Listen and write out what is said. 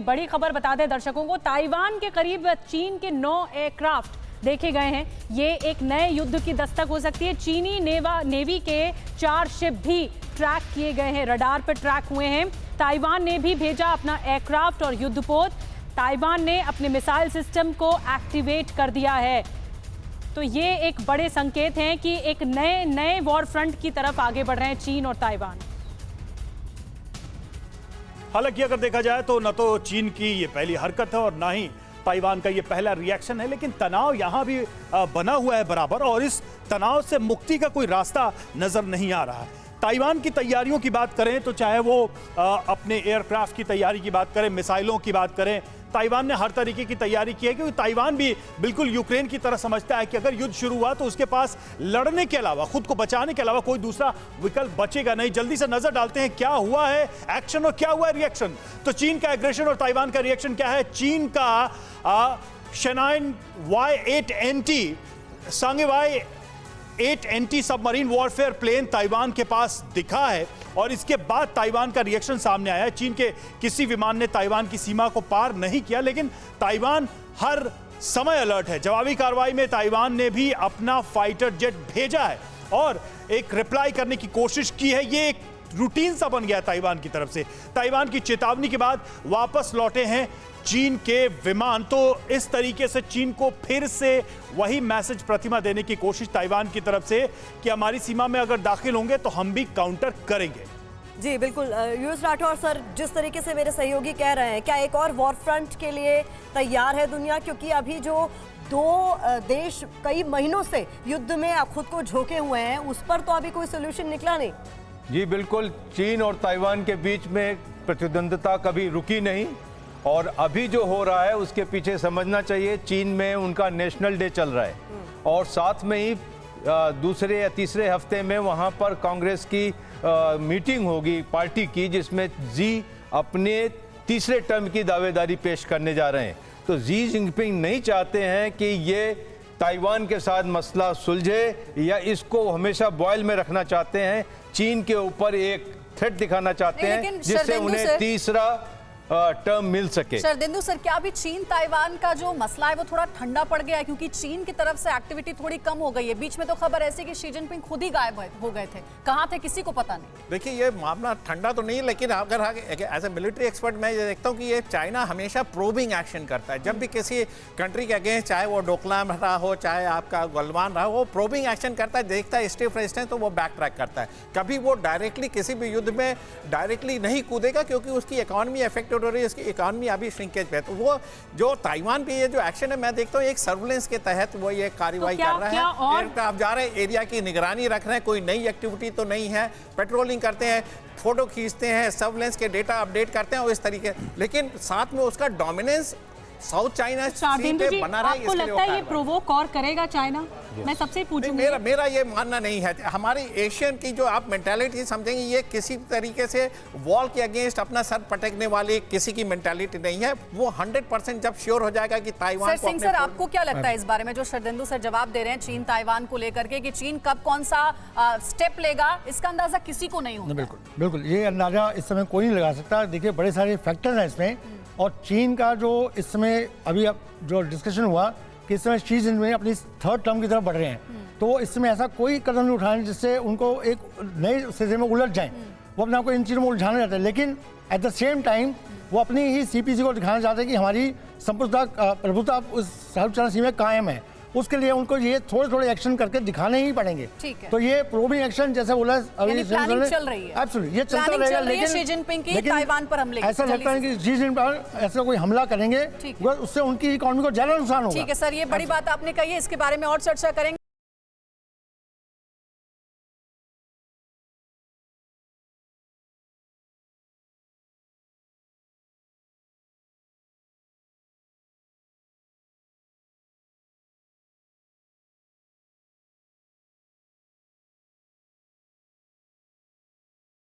बड़ी खबर बता दें दर्शकों को, ताइवान के करीब चीन के 9 एयरक्राफ्ट देखे गए हैं। ये एक नए युद्ध की दस्तक हो सकती है। चीनी नेवी के 4 शिप भी ट्रैक किए गए हैं, रडार पर ट्रैक हुए हैं। ताइवान ने भी भेजा अपना एयरक्राफ्ट और युद्धपोत। ताइवान ने अपने मिसाइल सिस्टम को एक्टिवेट कर दिया है। तो ये एक बड़े संकेत हैं कि एक नए वॉर फ्रंट की तरफ आगे बढ़ रहे हैं चीन और ताइवान। हालांकि अगर देखा जाए तो न तो चीन की ये पहली हरकत है और ना ही ताइवान का ये पहला रिएक्शन है, लेकिन तनाव यहां भी बना हुआ है बराबर, और इस तनाव से मुक्ति का कोई रास्ता नजर नहीं आ रहा है। ताइवान की तैयारियों की बात करें तो चाहे वो अपने एयरक्राफ्ट की तैयारी की बात करें, मिसाइलों की बात करें, ताइवान ने हर तरीके की तैयारी की है, क्योंकि ताइवान भी बिल्कुल यूक्रेन की तरह समझता है कि अगर युद्ध शुरू हुआ तो उसके पास लड़ने के अलावा, खुद को बचाने के अलावा कोई दूसरा विकल्प बचेगा नहीं। जल्दी से नजर डालते हैं क्या हुआ है एक्शन और क्या हुआ है रिएक्शन। तो चीन का एग्रेशन और ताइवान का रिएक्शन क्या है। चीन का शेनाइन Y8NT सांगे Y8NT submarine warfare plane Taiwan के पास दिखा है, और इसके बाद ताइवान का रिएक्शन सामने आया है। चीन के किसी विमान ने ताइवान की सीमा को पार नहीं किया, लेकिन ताइवान हर समय अलर्ट है। जवाबी कार्रवाई में ताइवान ने भी अपना फाइटर जेट भेजा है और एक रिप्लाई करने की कोशिश की है। ये एक रूटीन सा बन गया ताइवान की तरफ से। ताइवान की चेतावनी के बाद वापस लौटे हैं चीन के विमान। तो इस तरीके से चीन को फिर से वही मैसेज प्रतिमा देने की कोशिश ताइवान की तरफ से कि हमारी सीमा में अगर दाखिल होंगे तो हम भी काउंटर करेंगे। जी बिल्कुल यूएस राठौर सर, जिस तरीके से मेरे सहयोगी कह रहे हैं, क्या एक और वॉर फ्रंट के लिए तैयार है दुनिया? क्योंकि अभी जो 2 देश कई महीनों से युद्ध में खुद को झोंके हुए हैं, उस पर तो अभी कोई सोल्यूशन निकला नहीं। जी बिल्कुल, चीन और ताइवान के बीच में प्रतिद्वंद्विता कभी रुकी नहीं, और अभी जो हो रहा है उसके पीछे समझना चाहिए चीन में उनका नेशनल डे चल रहा है, और साथ में ही दूसरे या तीसरे हफ्ते में वहाँ पर कांग्रेस की मीटिंग होगी पार्टी की, जिसमें जी अपने तीसरे टर्म की दावेदारी पेश करने जा रहे हैं। तो जी जिनपिंग नहीं चाहते हैं कि ये ताइवान के साथ मसला सुलझे, या इसको हमेशा बॉयल में रखना चाहते हैं। चीन के ऊपर एक थ्रेट दिखाना चाहते हैं जिससे उन्हें तीसरा टर्म मिल सके। शरदेंदु सर, क्या अभी चीन ताइवान का जो मसला है वो थोड़ा ठंडा पड़ गया है? क्योंकि चीन की तरफ से एक्टिविटी थोड़ी कम हो गई है। बीच में तो खबर ऐसी कि शी जिनपिंग खुद ही गायब हो गए थे, कहाँ थे किसी को पता नहीं। देखिए, ये मामला ठंडा तो नहीं, लेकिन अगर एज ए मिलिट्री एक्सपर्ट मैं ये देखता हूँ कि ये चाइना हमेशा प्रोबिंग एक्शन करता है। जब भी किसी कंट्री के अगेंस्ट, चाहे वो डोकलाम रहा हो, चाहे आपका गलवान रहा हो, वो प्रोबिंग एक्शन करता है, देखता है स्टिफ रेजिस्टेंस तो वो बैक ट्रैक करता है। कभी वो डायरेक्टली किसी भी युद्ध में डायरेक्टली नहीं कूदेगा, क्योंकि उसकी इकॉनमी अफेक्टेड हो रही है, उसकी इकॉनमी अभी श्रिंकेज पे है। तो वो जो ताइवान पे ये जो एक्शन है, मैं देखता हूँ एक सर्विलेंस के तहत वो ये कार्रवाई कर रहा है। एयरक्राफ्ट जा रहे हैं, एरिया की निगरानी रख रहे हैं, कोई नई एक्टिविटी तो नहीं है, पेट्रोलिंग करते हैं, फोटो खींचते हैं, सर्विलेंस के डेटा अपडेट करते हैं और इस तरीके, लेकिन साथ में उसका डोमिनेंस साउथ चाइना सी पे बना रहा है। आपको लगता है ये प्रोवोक और करेगा चाइना? मैं सबसे पूछूंगी। मेरा ये मानना नहीं है। हमारी एशियन की जो आप मेंटालिटी समझेंगे, ये किसी तरीके से वॉल के अगेंस्ट अपना सर पटकने वाली किसी की मेंटालिटी नहीं है। वो 100% जब श्योर हो जाएगा कि ताइवान को। सर, आपको क्या लगता है इस बारे में जो शरदेंदु सर जवाब दे रहे हैं चीन ताइवान को लेकर के, कि चीन कब कौन सा स्टेप लेगा, इसका अंदाजा किसी को नहीं होता? बिल्कुल बिल्कुल, ये अंदाजा इस समय कोई नहीं लगा सकता। देखिए, बड़े सारे फैक्टर हैं इसमें, और चीन का जो इस समय अभी अब जो डिस्कशन हुआ कि इस समय शी जिनपिंग अपनी 3rd टर्म की तरफ बढ़ रहे हैं, तो वो इस समय ऐसा कोई कदम नहीं उठाए जिससे उनको एक नए सिलसिले में उलझ जाएं। वो अपने आपको इन चीज़ों में उलझाना चाहते हैं, लेकिन एट द सेम टाइम वो अपनी ही CPC को दिखाना चाहते हैं कि हमारी संप्रभुता प्रभुता उस साउथ चाइना सी में कायम है। उसके लिए उनको ये थोड़े एक्शन करके दिखाने ही पड़ेंगे। तो ये प्रोबिंग एक्शन जैसे बोला अभी चल रही है, एब्सोल्युटली ये चलता रहेगा, लेकिन शी जिनपिंग की ताइवान पर हमले ऐसा लगता है कि शी जिनपिंग ऐसा कोई हमला करेंगे, उससे उनकी इकोनॉमी को ज्यादा नुकसान होगा। ठीक है सर, ये बड़ी बात आपने कही है, इसके बारे में और चर्चा करेंगे।